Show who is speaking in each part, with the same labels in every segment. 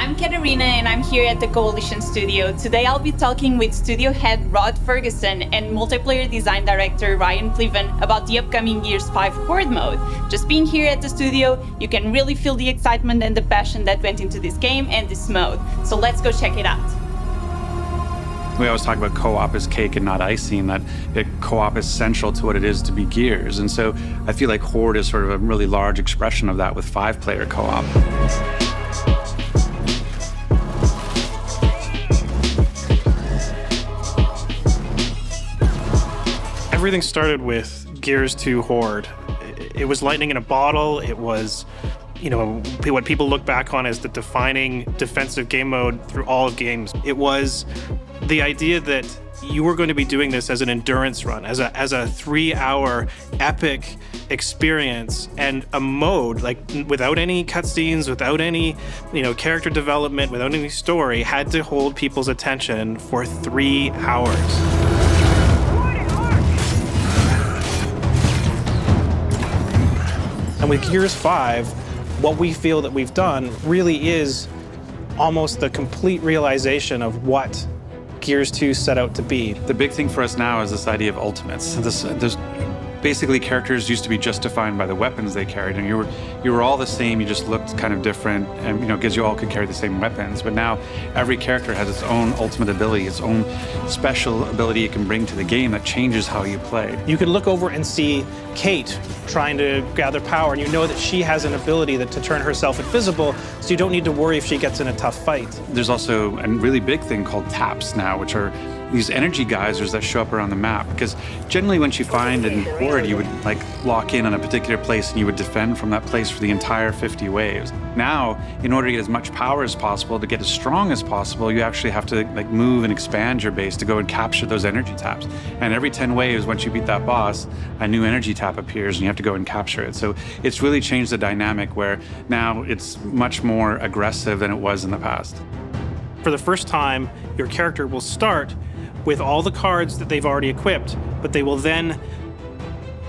Speaker 1: I'm Katarina and I'm here at the Coalition Studio. Today I'll be talking with studio head Rod Ferguson and multiplayer design director Ryan Pleven about the upcoming Gears 5 Horde mode. Just being here at the studio, you can really feel the excitement and the passion that went into this game and this mode. So let's go check it out.
Speaker 2: We always talk about co-op as cake and not icing, that co-op is central to what it is to be Gears. And so I feel like Horde is sort of a really large expression of that with 5-player co-op.
Speaker 3: Everything started with Gears 2 Horde. It was lightning in a bottle. It was, you know, what people look back on as the defining defensive game mode through all of games. It was the idea that you were going to be doing this as an endurance run, as a 3-hour epic experience, and a mode like without any cutscenes, without any, you know, character development, without any story, had to hold people's attention for 3 hours. And with Gears 5, what we feel that we've done really is almost the complete realization of what Gears 2 set out to be.
Speaker 2: The big thing for us now is this idea of ultimates. Basically, characters used to be just defined by the weapons they carried, and you were all the same. You just looked kind of different, and because you all could carry the same weapons. But now every character has its own ultimate ability, its own special ability it can bring to the game that changes how you play.
Speaker 3: You can look over and see Kait trying to gather power, and you know that she has an ability to turn herself invisible, so you don't need to worry if she gets in a tough fight.
Speaker 2: There's also a really big thing called taps now, which are these energy geysers that show up around the map. Because generally once you find in Horde, you would like lock in on a particular place and you would defend from that place for the entire 50 waves. Now, in order to get as much power as possible, to get as strong as possible, you actually have to like move and expand your base to go and capture those energy taps. And every 10 waves, once you beat that boss, a new energy tap appears and you have to go and capture it. So it's really changed the dynamic where now it's much more aggressive than it was in the past.
Speaker 3: For the first time, your character will start with all the cards that they've already equipped, but they will then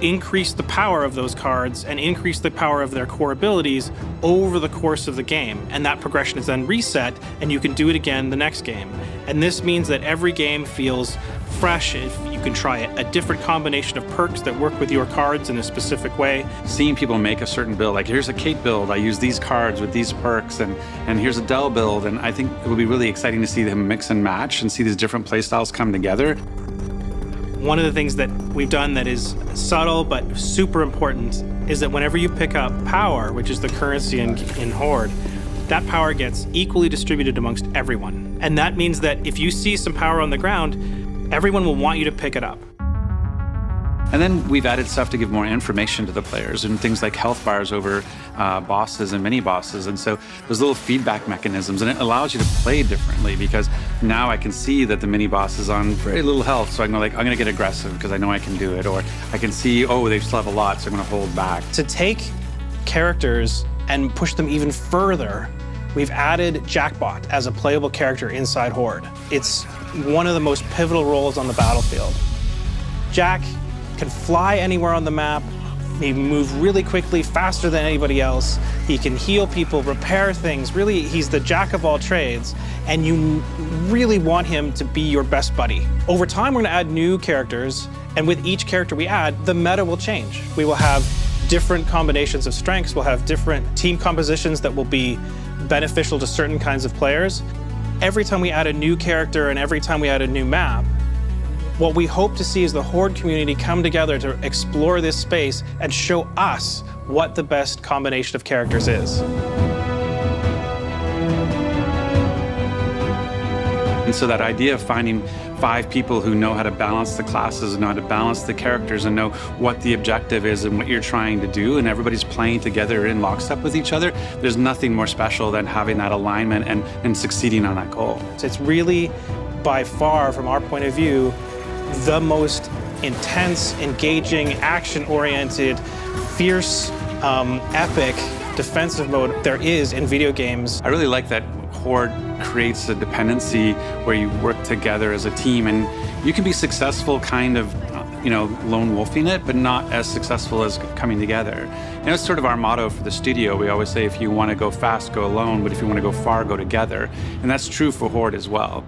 Speaker 3: increase the power of those cards and increase the power of their core abilities over the course of the game. And that progression is then reset, and you can do it again the next game. And this means that every game feels fresh. You can try a different combination of perks that work with your cards in a specific way.
Speaker 2: Seeing people make a certain build, like here's a Kait build, I use these cards with these perks, and here's a Dell build, and I think it will be really exciting to see them mix and match and see these different playstyles come together.
Speaker 3: One of the things that we've done that is subtle but super important is that whenever you pick up power, which is the currency in Horde, that power gets equally distributed amongst everyone. And that means that if you see some power on the ground, everyone will want you to pick it up.
Speaker 2: And then we've added stuff to give more information to the players, and things like health bars over bosses and mini bosses. And so there's little feedback mechanisms, and it allows you to play differently, because now I can see that the mini boss is on very little health, so I can go like, I'm gonna get aggressive because I know I can do it. Or I can see, oh, they still have a lot, so I'm gonna hold back.
Speaker 3: To take characters and push them even further, we've added Jackbot as a playable character inside Horde. It's one of the most pivotal roles on the battlefield. Jack can fly anywhere on the map. He moves really quickly, faster than anybody else. He can heal people, repair things. Really, he's the jack of all trades, and you really want him to be your best buddy. Over time, we're gonna add new characters, and with each character we add, the meta will change. We will have different combinations of strengths. We'll have different team compositions that will be beneficial to certain kinds of players. Every time we add a new character and every time we add a new map, what we hope to see is the Horde community come together to explore this space and show us what the best combination of characters is.
Speaker 2: And so that idea of finding 5 people who know how to balance the classes and know how to balance the characters and know what the objective is and what you're trying to do, and everybody's playing together in lockstep with each other, there's nothing more special than having that alignment and succeeding on that goal.
Speaker 3: It's really, by far, from our point of view, the most intense, engaging, action-oriented, fierce, epic defensive mode there is in video games.
Speaker 2: I really like that Horde creates a dependency where you work together as a team, and you can be successful kind of lone wolfing it, but not as successful as coming together. And it's sort of our motto for the studio. We always say, if you want to go fast, go alone, but if you want to go far, go together. And that's true for Horde as well.